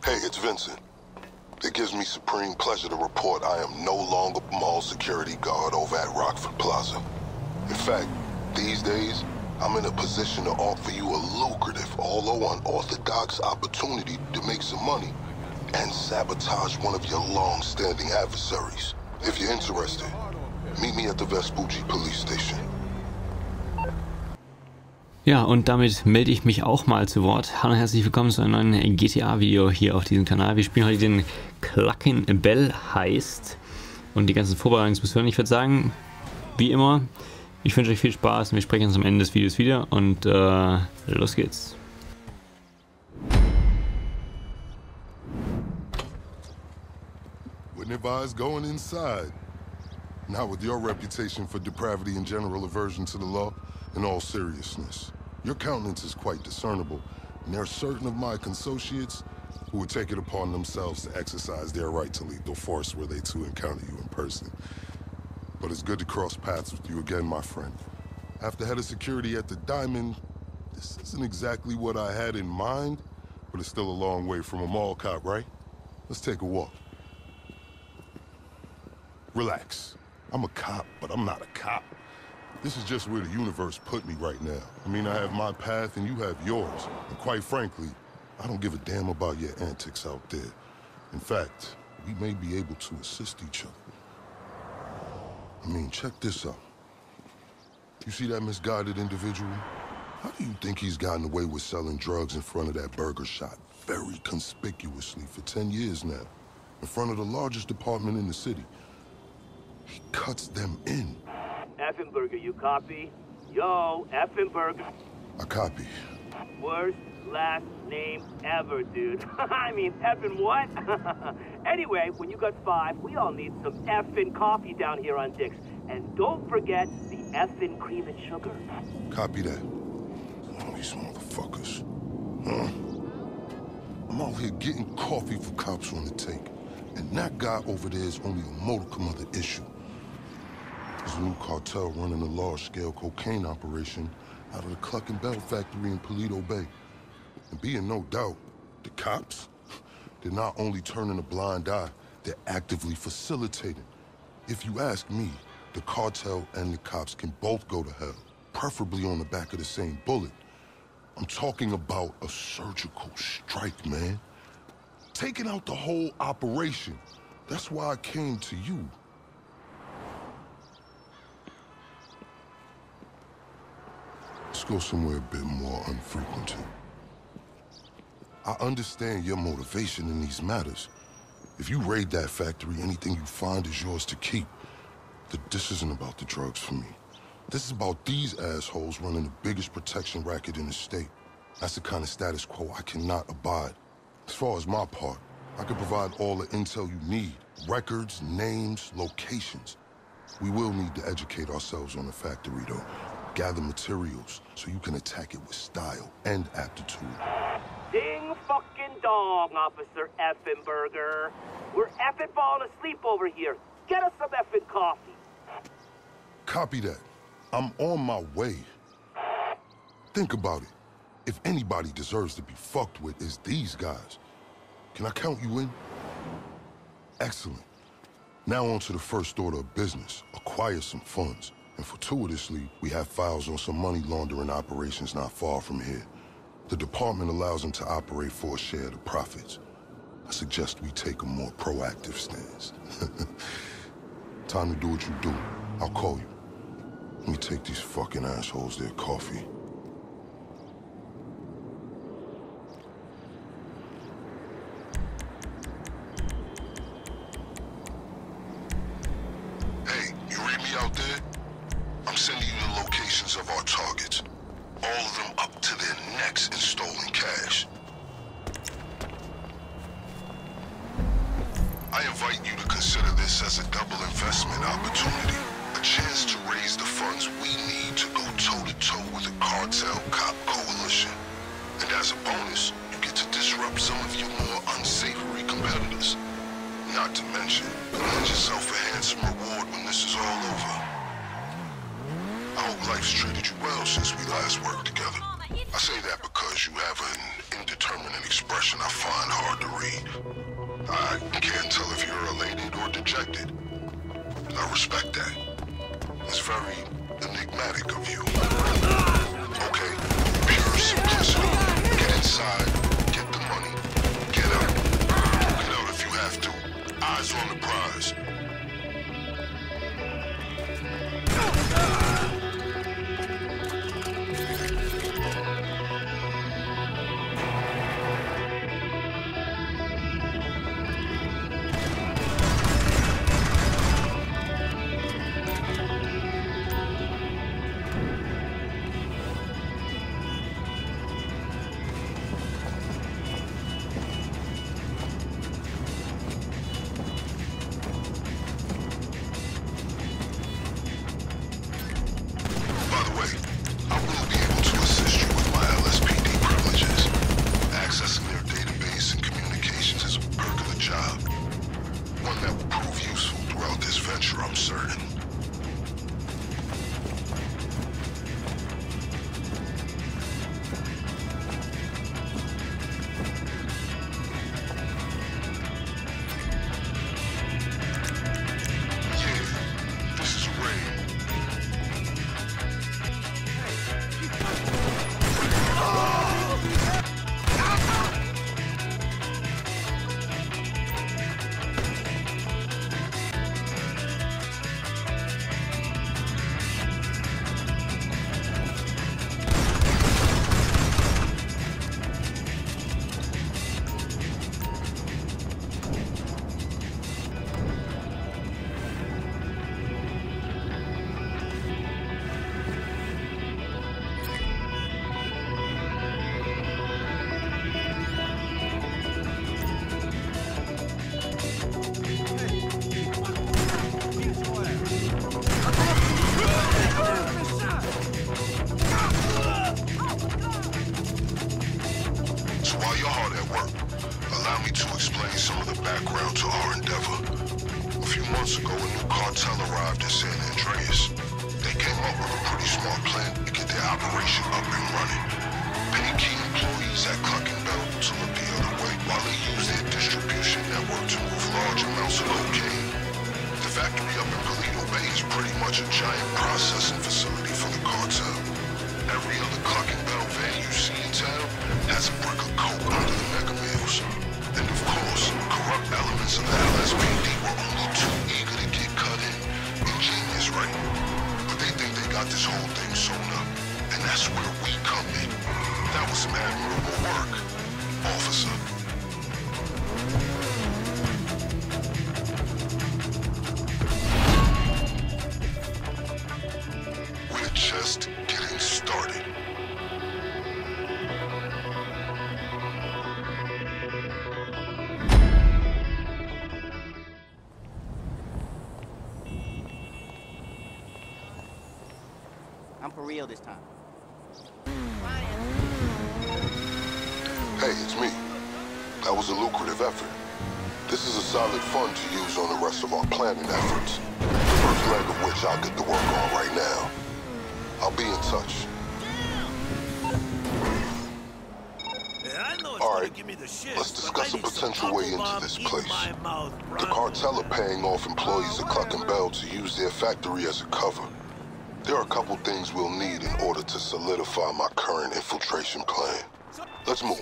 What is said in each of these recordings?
Hey, it's Vincent. It gives me supreme pleasure to report I am no longer mall security guard over at Rockford Plaza. In fact, these days, I'm in a position to offer you a lucrative, although unorthodox opportunity to make some money and sabotage one of your long-standing adversaries. If you're interested, meet me at the Vespucci Police Station. Ja, und damit melde ich mich auch mal zu Wort. Hallo und herzlich willkommen zu einem neuen GTA-Video hier auf diesem Kanal. Wir spielen heute den Cluckin' Bell Heist und die ganzen Vorbereitungsmissionen. Ich würde sagen, wie immer, ich wünsche euch viel Spaß und wir sprechen uns am Ende des Videos wieder und los geht's. Wouldn't advise going inside. Not with your reputation for depravity and general aversion to the law. In all seriousness, your countenance is quite discernible, and there are certain of my consociates who would take it upon themselves to exercise their right to lethal force were they to encounter you in person. But it's good to cross paths with you again, my friend. After head of security at the Diamond, this isn't exactly what I had in mind, but it's still a long way from a mall cop, right? Let's take a walk. Relax. I'm a cop, but I'm not a cop. This is just where the universe put me right now. I mean, I have my path and you have yours. And quite frankly, I don't give a damn about your antics out there. In fact, we may be able to assist each other. I mean, check this out. You see that misguided individual? How do you think he's gotten away with selling drugs in front of that burger shop very conspicuously for 10 years now? In front of the largest department in the city. He cuts them in. Effenberger, you copy? Yo, Effenberger. I copy. Worst last name ever, dude. I mean, effing what? Anyway, when you got 5, we all need some effing coffee down here on Dick's. And don't forget the effing cream and sugar. Copy that. Oh, these motherfuckers. Huh? I'm out here getting coffee for cops on the take. And that guy over there is only a modicum of the issue. There's a new cartel running a large-scale cocaine operation out of the Cluckin' Bell factory in Paleto Bay. And be in no doubt, the cops, they're not only turning a blind eye, they're actively facilitating. If you ask me, the cartel and the cops can both go to hell, preferably on the back of the same bullet. I'm talking about a surgical strike, man. Taking out the whole operation. That's why I came to you. Let's go somewhere a bit more unfrequented. I understand your motivation in these matters. If you raid that factory, anything you find is yours to keep. This isn't about the drugs for me. This is about these assholes running the biggest protection racket in the state. That's the kind of status quo I cannot abide. As far as my part, I can provide all the intel you need. Records, names, locations. We will need to educate ourselves on the factory, though. Gather materials so you can attack it with style and aptitude. Ding fucking dong, Officer Effenberger. We're effing falling asleep over here. Get us some effing coffee. Copy that. I'm on my way. Think about it. If anybody deserves to be fucked with, it's these guys. Can I count you in? Excellent. Now on to the first order of business. Acquire some funds. And fortuitously, we have files on some money laundering operations not far from here. The department allows them to operate for a share of the profits. I suggest we take a more proactive stance. Time to do what you do. I'll call you. Let me take these fucking assholes their coffee. Hey, you read me out there? I'm sending you the locations of our targets. All of them up to their necks in stolen cash. I invite you to consider this as a double investment opportunity. A chance to raise the funds we need to go toe-to-toe with the cartel cop coalition. And as a bonus, you get to disrupt some of your more unsavory competitors. Not to mention, land yourself a handsome reward when this is all over. I hope life's treated you well since we last worked together. I say that because you have an indeterminate expression I find hard to read. I can't tell if you're elated or dejected. I respect that. It's very enigmatic of you. Okay, pure simplicity. Get inside, get the money, get out. Get out if you have to. Eyes on the prize. I'm for real this time. Hey, it's me. That was a lucrative effort. This is a solid fund to use on the rest of our planning efforts. The first leg of which I'll get to work on right now. I'll be in touch. Alright, let's discuss a potential way into this place. The cartel are paying off employees of Cluck and Bell to use their factory as a cover. There are a couple things we'll need in order to solidify my current infiltration plan. Let's move.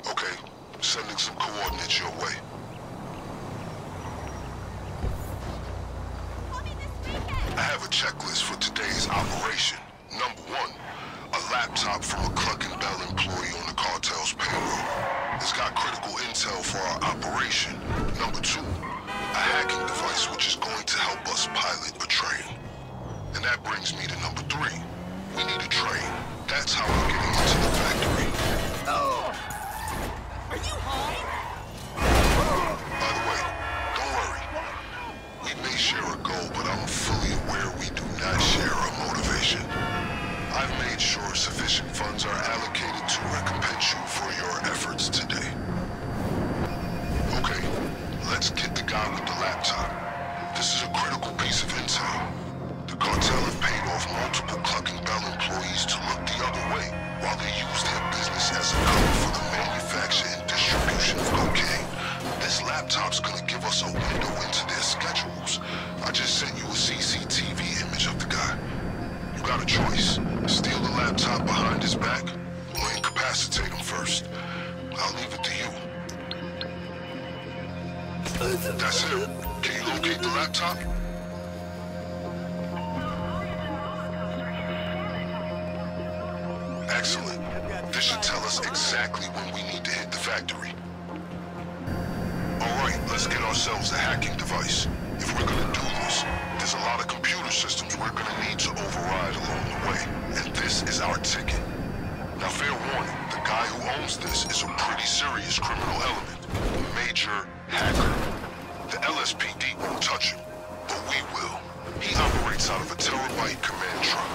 Okay, sending some coordinates your way. I have a checklist for today's operation. Number 1, a laptop from a Cluck and Bell employee on the cartel's payroll. It's got critical intel for our operation. Number 2, a hacking device which is going to help us pilot a train. And that brings me to number 3. We need a train. That's how we're getting into the factory. Oh! Are you high? By the way, don't worry. We may share a goal, but I'm fully aware we do not share a motivation. I've made sure sufficient funds are allocated to recompense you for your efforts today. guy with the laptop. This is a critical piece of intel. The cartel have paid off multiple Clucking Bell employees to look the other way while they use their business as a cover for the manufacture and distribution of cocaine. This laptop's gonna give us a window into their schedules. I just sent you a CCTV image of the guy. You got a choice. Steal the laptop behind his back, or incapacitate him first. I'll leave it to you. That's him. Can you locate the laptop? Excellent. This should tell us exactly when we need to hit the factory. Alright, let's get ourselves a hacking device. If we're gonna do this, there's a lot of computer systems we're gonna need to override along the way. And this is our ticket. Now, fair warning, the guy who owns this is a pretty serious criminal element. A major hacker. The LSPD won't touch him, but we will. He operates out of a Terabyte command truck.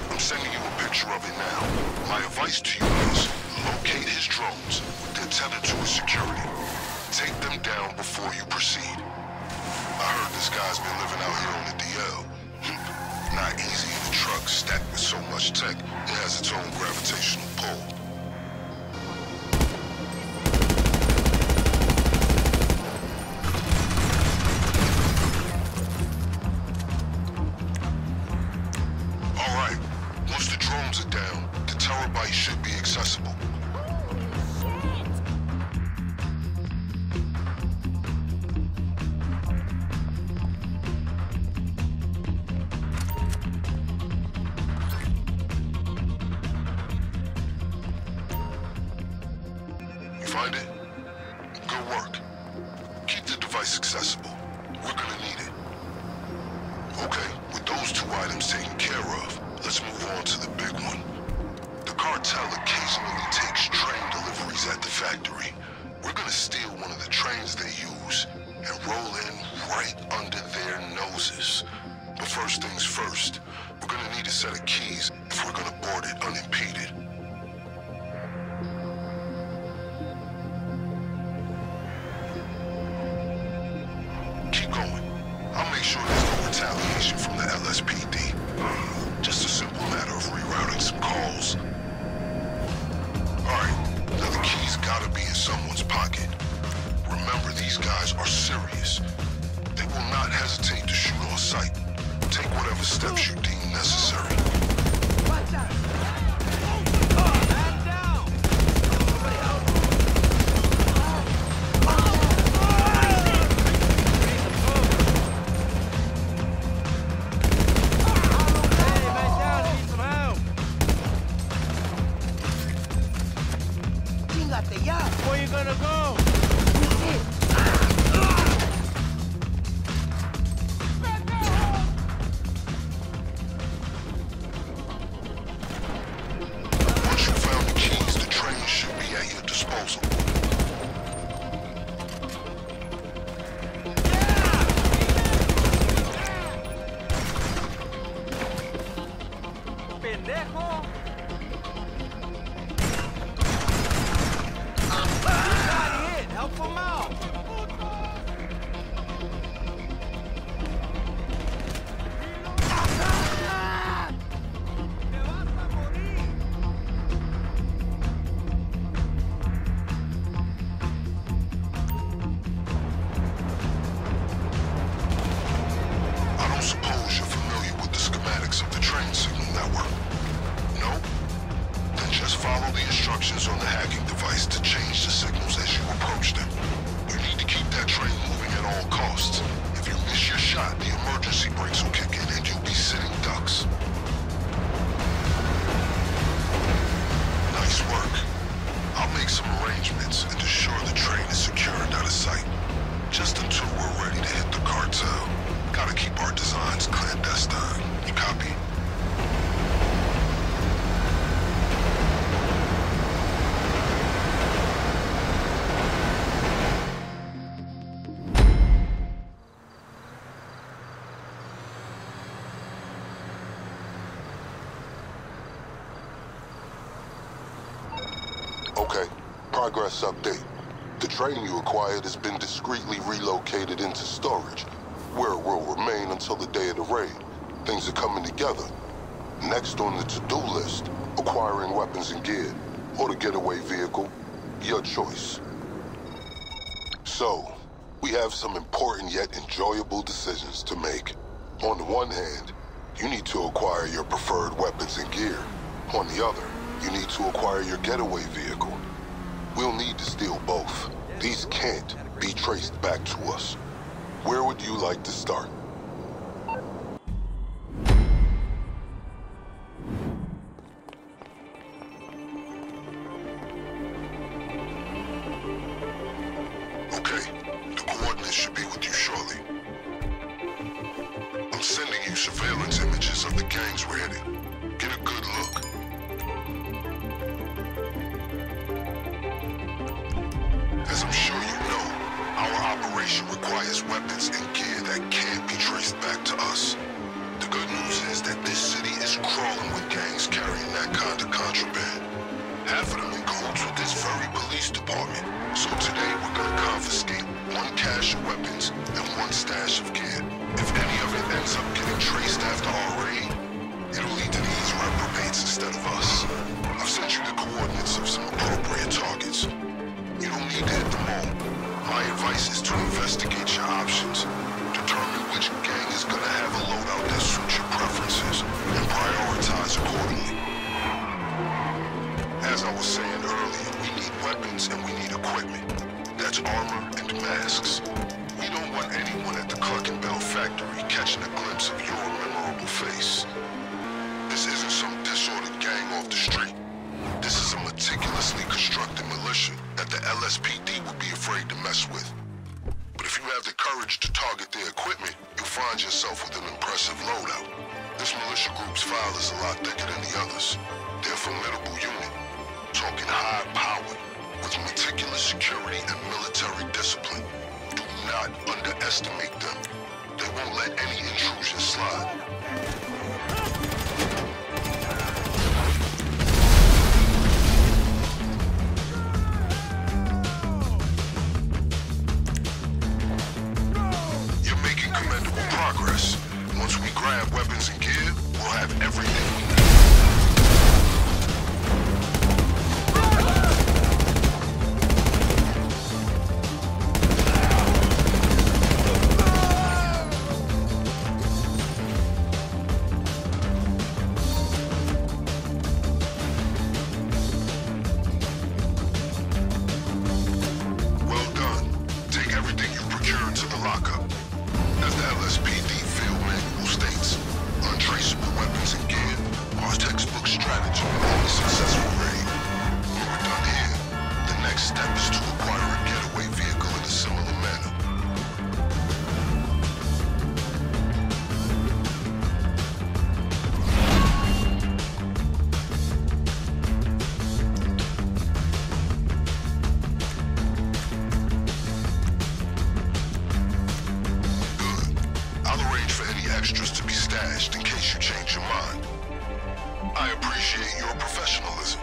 I'm sending you a picture of it now. My advice to you is, locate his drones. They're tethered to his security. Take them down before you proceed. I heard this guy's been living out here on the DL. Not easy in a truck stacked with so much tech. It has its own gravitational pull. Alright, once the drones are down, the Terabyte should be accessible. Find it? Good work. Keep the device accessible. We're gonna need it. Okay, with those two items taken care of, let's move on to the big one. The cartel occasionally takes train deliveries at the factory. We're gonna steal one of the trains they use and roll in right under their noses. But first things first, we're gonna need a set of keys if we're gonna board it unimpeded. I'll make sure there's no retaliation from the LSPD. Just a simple matter of rerouting some calls. Alright, now the keys gotta be in someone's pocket. Remember, these guys are serious. They will not hesitate to shoot on sight. Take whatever steps you deem necessary. Watch out! Man down! Where you gonna go? Once you found the keys, the train should be at your disposal. Pendejo! Help him out! I don't suppose you're familiar with the schematics of the train signal network? No? Then just follow the instructions on the hacking device to change the signals as you approach them. You need to keep that train moving at all costs. If you miss your shot, the emergency brakes will kick in and you'll be sitting ducks. Nice work. I'll make some arrangements and assure the train is secure and out of sight. Just until we're ready to hit the cartel. Gotta keep our designs clandestine. You copy? Okay, progress update. The train you acquired has been discreetly relocated into storage, where it will remain until the day of the raid. Things are coming together. Next on the to-do list, acquiring weapons and gear, or the getaway vehicle. Your choice. So, we have some important yet enjoyable decisions to make. On the one hand, you need to acquire your preferred weapons and gear. On the other, you need to acquire your getaway vehicle. We'll need to steal both. These can't be traced back to us. Where would you like to start? Okay, the coordinates should be with you shortly. I'm sending you surveillance images of the gangs we're hitting. Get a good look. As I'm sure you know, our operation requires weapons and gear that can't be traced back to us. The good news is that this city is crawling with gangs carrying that kind of contraband. Half of them in cahoots with this very police department. So today we're gonna confiscate one cache of weapons and one stash of gear. If any of it ends up getting traced after our raid, it'll lead to these reprobates instead of us. I've sent you the coordinates of some appropriate targets. You don't need to hit them all. My advice is to investigate your options, determine which gang is gonna have a loadout that suits your preferences, and prioritize accordingly. As I was saying earlier, we need weapons and we need equipment. That's armor and masks. We don't want anyone at the Cluck and Bell factory catching a glimpse of your memorable face. This isn't some disordered gang off the street. This is a meticulously constructed militia that the LSPD would be afraid to mess with. But if you have the courage to target their equipment, you'll find yourself with an impressive loadout. This militia group's file is a lot thicker than the others. They're a formidable unit, talking high-powered, with meticulous security and military discipline. Do not underestimate them. They won't let any intrusion slide. You're making commendable progress. Once we grab weapons and gear, we'll have everything we need. Extras to be stashed in case you change your mind. I appreciate your professionalism.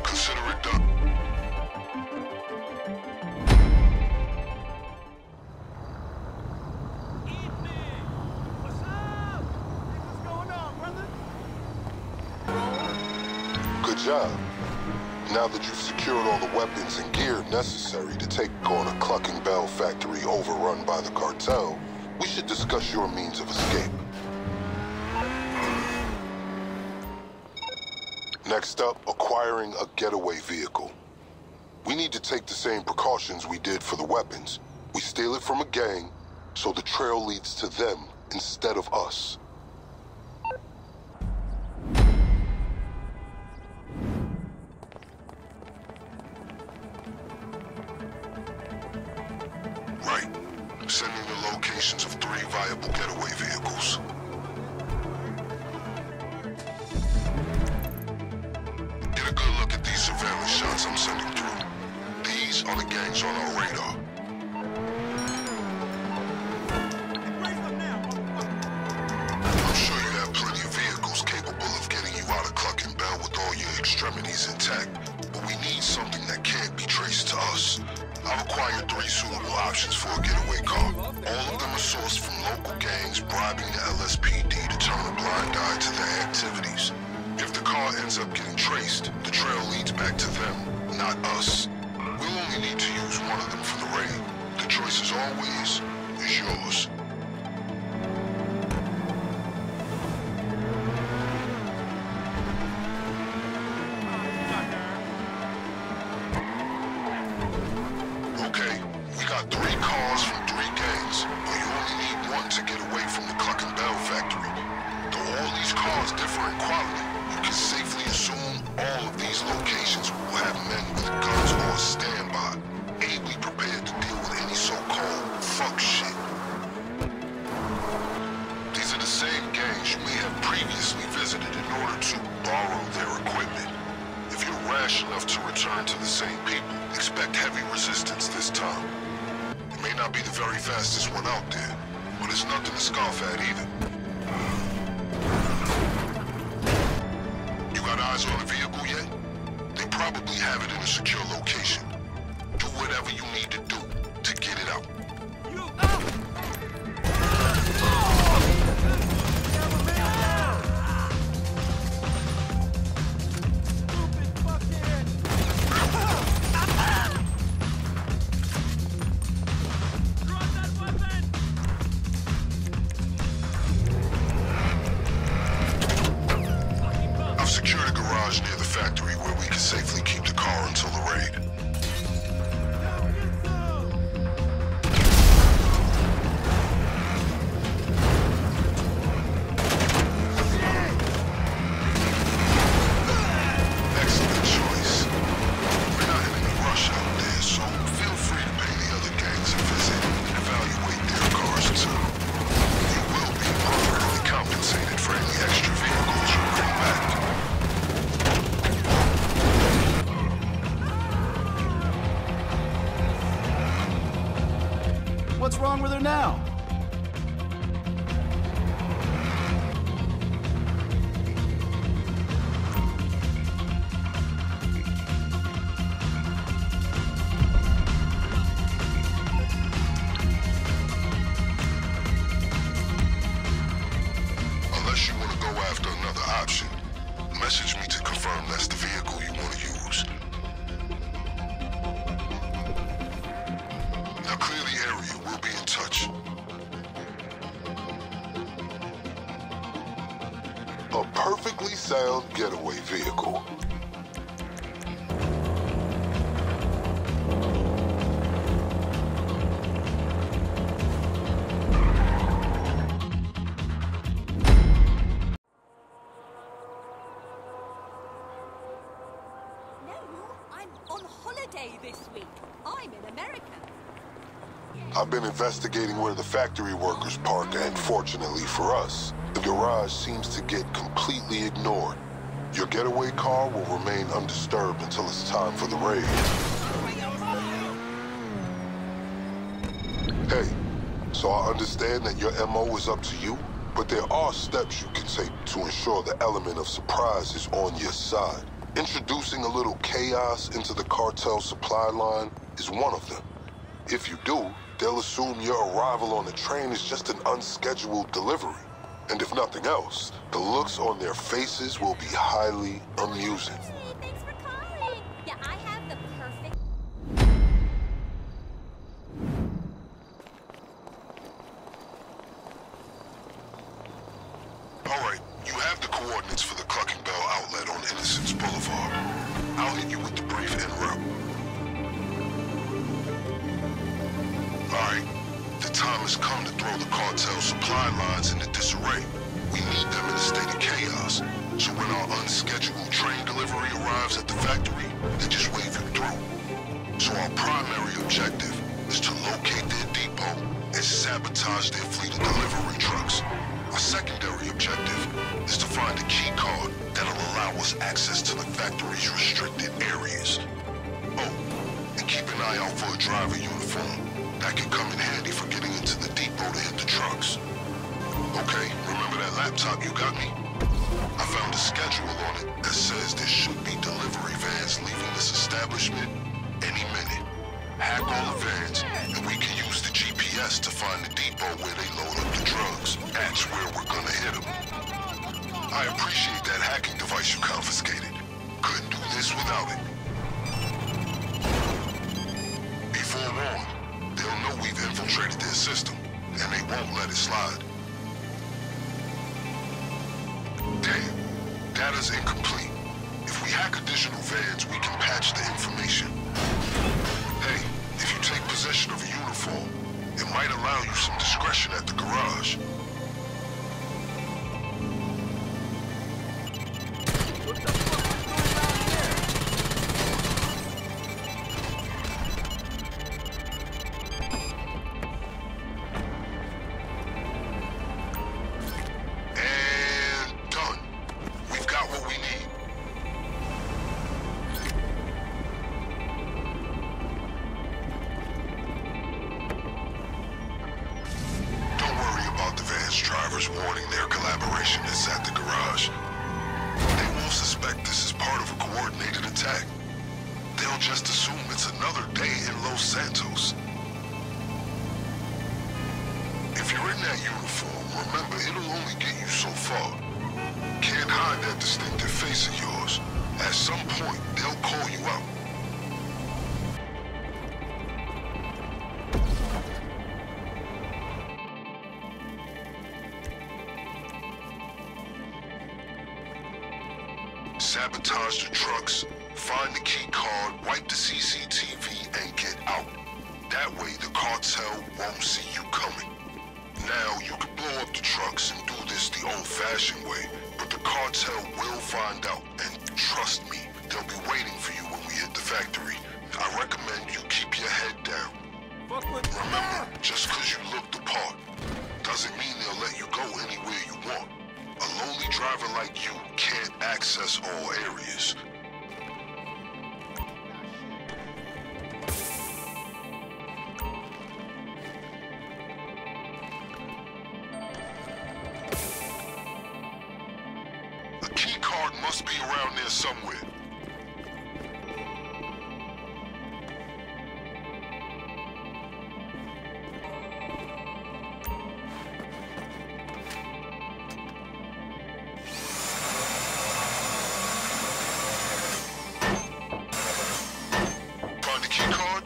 Consider it done. What's up? What's going on, brother? Good job. Now that you've secured all the weapons and gear necessary to take on a Cluck and Bell factory overrun by the cartel, we should discuss your means of escape. Next up, acquiring a getaway vehicle. We need to take the same precautions we did for the weapons. We steal it from a gang, so the trail leads to them instead of us. Right. Sending the locations of 3 viable getaway vehicles. Get a good look at these surveillance shots I'm sending through. These are the gangs on our radar. I'm sure you have plenty of vehicles capable of getting you out of Cluck and Bell with all your extremities intact, but we need something that can't be traced available options for a getaway car. All of them are sourced from local gangs bribing the LSPD to turn a blind eye to their activities. If the car ends up getting traced, the trail leads back to them, not us. We'll only need to use one of them for the raid. The choice, as always, is yours. Okay, we got 3 cars from 3 gangs, but you only need one to get away from the Cluck and Bell factory. Though all these cars differ in quality, you can safely assume all of these locations will have men with guns or standby, ably prepared to deal with any so-called fuck shit. These are the same gangs you may have previously visited in order to borrow their equipment. If you're rash enough to return to the same people, expect heavy resistance this time. It may not be the very fastest one out there, but it's nothing to scoff at either. You got eyes on a vehicle yet? They probably have it in a secure location. Do whatever you need to do to get it out. Secure the garage near the factory where we can safely keep the car until the raid. Excellent choice. We're not in any rush out there, so feel free to pay the other gangs a visit and evaluate their cars too. You will be appropriately compensated for any extra vehicles you bring back. What's wrong with her now? Unless you want to go after another option, message me to confirm that's the vehicle you want to use. Now clear the area, we'll be in touch. A perfectly sound getaway vehicle. No, I'm on holiday this week. I'm in America. I've been investigating where the factory workers park, and fortunately for us, the garage seems to get completely ignored. Your getaway car will remain undisturbed until it's time for the raid. Hey, so I understand that your MO is up to you, but there are steps you can take to ensure the element of surprise is on your side. Introducing a little chaos into the cartel supply line is one of them. If you do, they'll assume your arrival on the train is just an unscheduled delivery. And if nothing else, the looks on their faces will be highly amusing. Thanks for calling. Yeah, I have the perfect... Alright, you have the coordinates for the Cluck and Bell outlet on Innocence Boulevard. I'll hit you with the brief en route. Alright, the time has come to throw the cartel supply lines into disarray. We need them in a state of chaos, so when our unscheduled train delivery arrives at the factory, they just wave you through. So our primary objective is to locate their depot and sabotage their fleet of delivery trucks. Our secondary objective is to find a key card that'll allow us access to the factory's restricted areas. Oh, and keep an eye out for a driver uniform. That can come in handy for getting into the depot to hit the trucks. Okay, remember that laptop you got me? I found a schedule on it that says there should be delivery vans leaving this establishment any minute. hack all the vans, and we can use the GPS to find the depot where they load up the drugs. That's where we're gonna hit them. I appreciate that hacking device you confiscated. Couldn't do this without it. Be forewarned, they'll know we've infiltrated their system, and they won't let it slide. Damn, data's incomplete. If we hack additional vans, we can patch the information. Hey, if you take possession of a uniform, it might allow you some discretion at the garage. What the fuck is going on here? And done. We've got what we need. Don't worry about the van's drivers warning their collaboration is at the garage. They won't suspect this is part of a coordinated attack. They'll just assume it's another day in Los Santos. If you're in that uniform, remember it'll only get you so far. Can't hide that distinctive face of yours. At some point, they'll call you out. Sabotage the trucks, find the key card, wipe the CCTV, and get out. That way the cartel won't see you coming. Now, you can blow up the trucks and do this the old-fashioned way, but the cartel will find out, and trust me, they'll be waiting for you when we hit the factory. I recommend you keep your head down. Fuck with Remember, just because you look the part, doesn't mean they'll let you go anywhere you want. A lowly driver like you can't access all areas. A key card must be around there somewhere. Find the key card?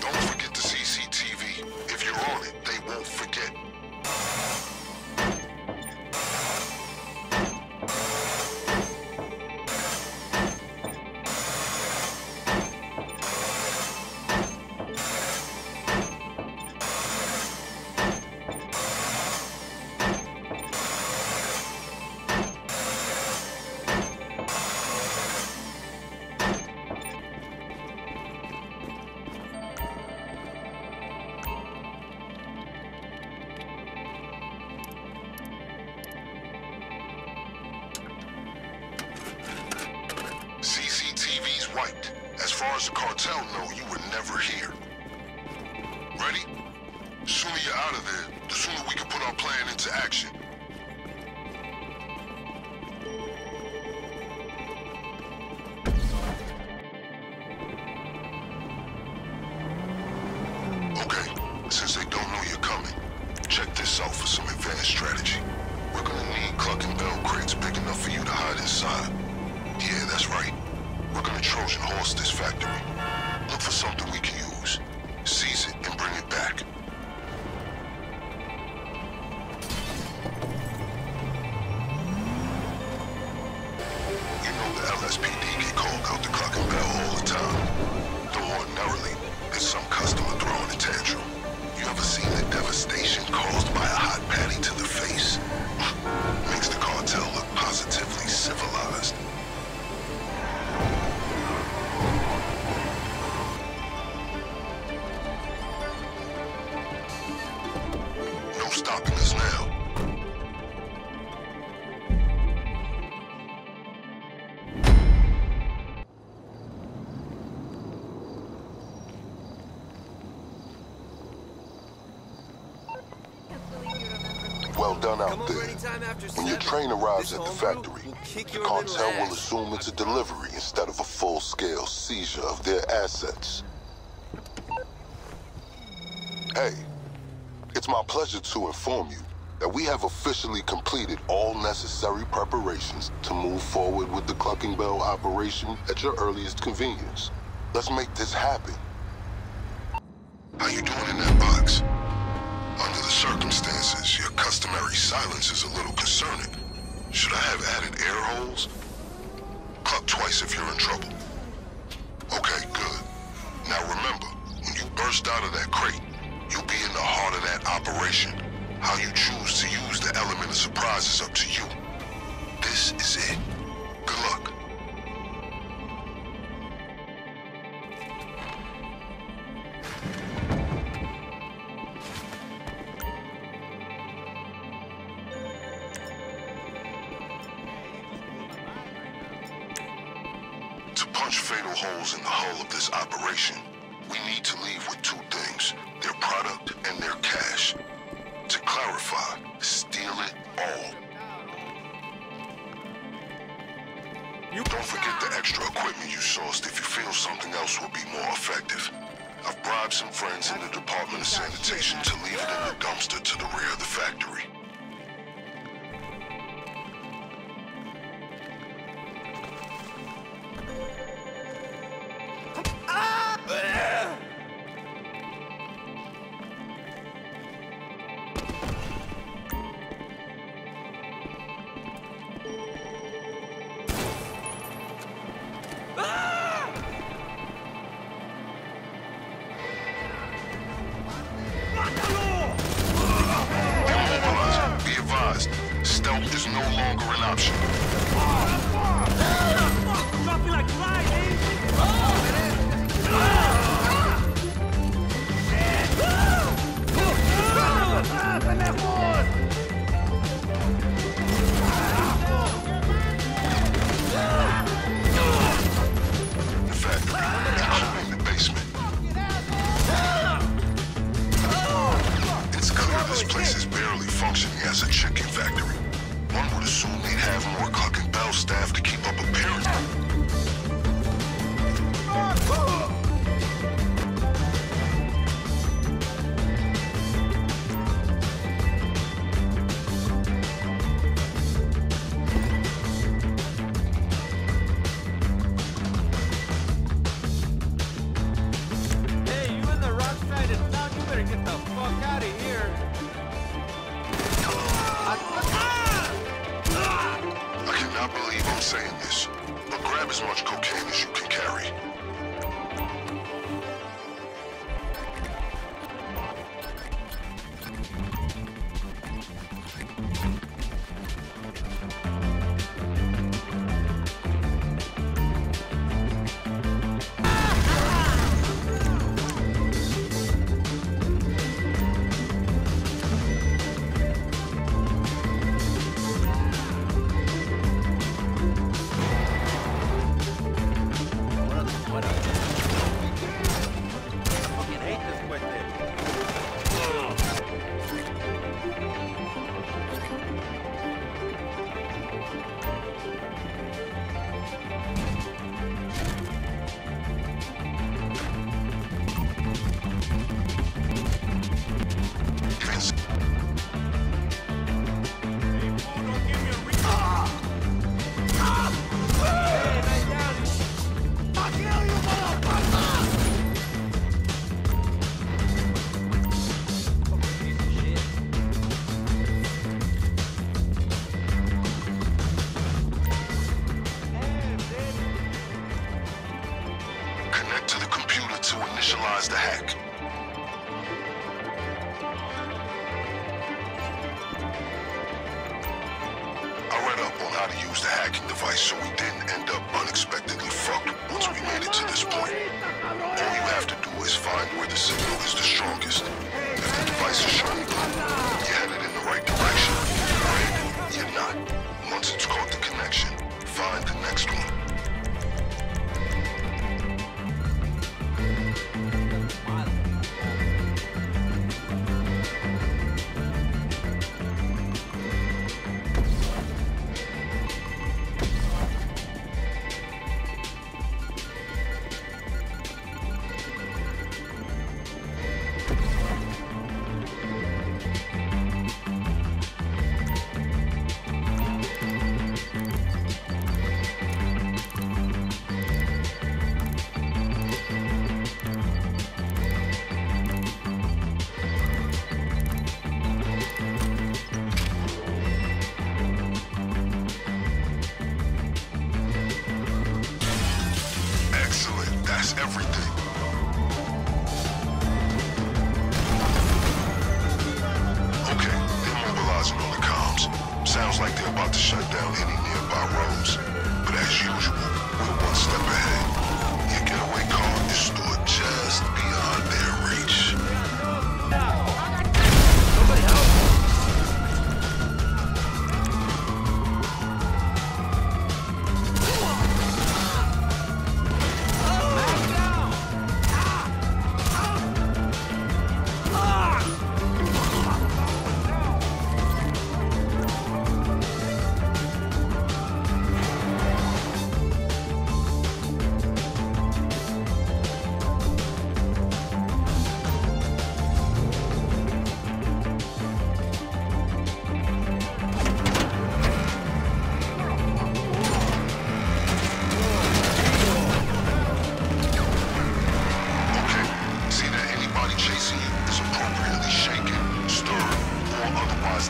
Don't forget the CCTV. If you're on it, they won't forget. CCTV's wiped. As far as the cartel know, you were never here. Ready? The sooner you're out of there, the sooner we can put our plan into action. Okay, since they don't know you're coming, check this out for some advanced strategy. We're gonna need Cluck and Bell crates big enough for you to hide inside. Yeah, that's right. We're gonna Trojan horse this factory. Look for something we can use. Seize it and bring it back. You know the LSPD get called out to Cluck and Bell all the time. Though ordinarily, it's some customer throwing a tantrum. You ever seen the devastation caused by a hot patty to the face? Makes the cartel look positively civilized. No stopping us now. Well done Come out over there. anytime after When your 7. train arrives This at the homebrew factory, will kick the your little cartel will ass. assume it's a delivery instead of a full-scale seizure of their assets. Hey, it's my pleasure to inform you that we have officially completed all necessary preparations to move forward with the Clucking Bell operation at your earliest convenience. Let's make this happen. How you doing in that box? Under the circumstances, your customary silence is a little concerning. Should I have added air holes? Cluck twice if you're in trouble. Okay, good. Now remember, when you burst out of that crate, you'll be in the heart of that operation. How you choose to use the element of surprise is up to you. This is it. Good luck. To punch fatal holes in the hull of this operation, we need to leave with two things: their product and their cash. To clarify, steal it all. Don't forget the extra equipment you sourced if you feel something else will be more effective. I've bribed some friends in the Department of Sanitation to leave it in the dumpster to the rear of the factory. Stealth is no longer an option. Drop me like flies, eh? The factory, including the basement. It's clear this place is barely functioning as a chicken factory. One would assume they'd have more Clucking Bell staff to keep up appearances. Hey, you in the rock side of town? You better get the fuck out of here. I cannot believe I'm saying this, but grab as much cocaine as you can carry. Connect to the computer to initialize the hack. I read up on how to use the hacking device so we didn't end up unexpectedly fucked once we made it to this point. All you have to do is find where the signal is the strongest. If the device is showing blue, you're headed in the right direction. Red, you're not. Once it's caught the connection, find the next one. down any nearby roads. But as usual, we're one step ahead. Your getaway car is stored just beyond their reach.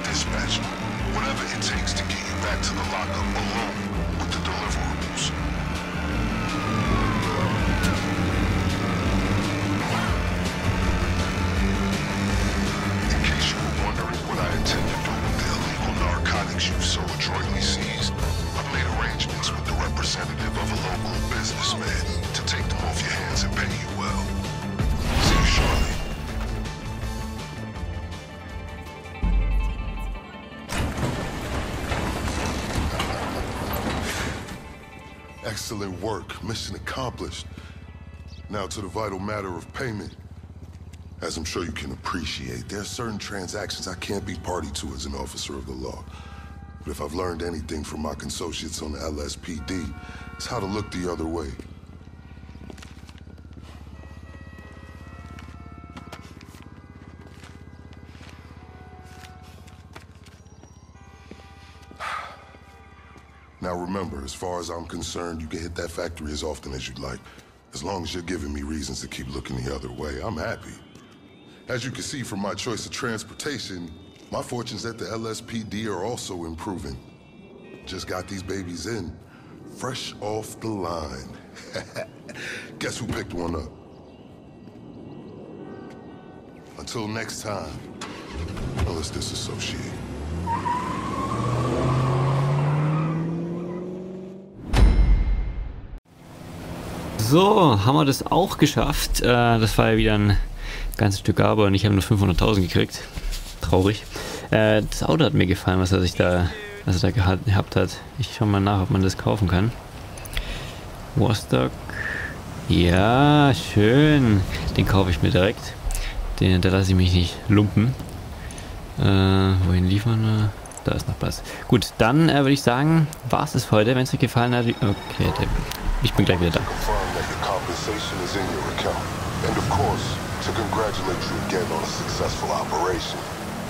Dispatch. Whatever it takes to get you back to the lockup alone with the deliverables. In case you were wondering what I intend to do with the illegal narcotics you've so adroitly seized, I've made arrangements with the representative of a local businessman to take them off your hands and pay you well. See you shortly. Excellent work. Mission accomplished. Now to the vital matter of payment. As I'm sure you can appreciate, there are certain transactions I can't be party to as an officer of the law. But if I've learned anything from my associates on the LSPD, it's how to look the other way. Now remember, as far as I'm concerned, you can hit that factory as often as you'd like. As long as you're giving me reasons to keep looking the other way, I'm happy. As you can see from my choice of transportation, my fortunes at the LSPD are also improving. Just got these babies in, fresh off the line. Guess who picked one up? Until next time, let's disassociate. So, haben wir das auch geschafft. Das war ja wieder ein ganzes Stück Arbeit und ich habe nur 500.000 gekriegt. Traurig. Das Auto hat mir gefallen, was er da gehabt hat. Ich schau mal nach, ob man das kaufen kann. Wostock. Ja, schön. Den kaufe ich mir direkt. Da lasse ich mich nicht lumpen. Wohin liefern wir? Da ist noch Platz. Gut, dann würde ich sagen, war es das für heute. Wenn es euch gefallen hat, okay, ich bin gleich wieder da. And of course, to congratulate you again on a successful operation.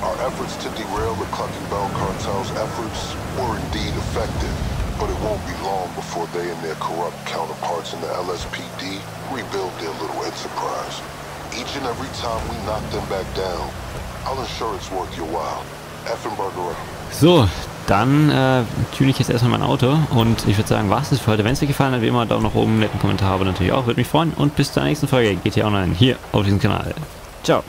Our efforts to derail the Clucking Bell cartel's efforts were indeed effective, but it won't be long before they and their corrupt counterparts in the LSPD rebuild their little enterprise. Each and every time we knock them back down, I'll ensure it's worth your while. Effenberger. So, dann tune ich jetzt erstmal mein Auto und ich würde sagen, was ist für heute. Wenn es dir gefallen hat, wie immer, Daumen nach oben, netten Kommentar, aber natürlich auch, würde mich freuen und bis zur nächsten Folge GTA Online hier auf diesem Kanal. Ciao.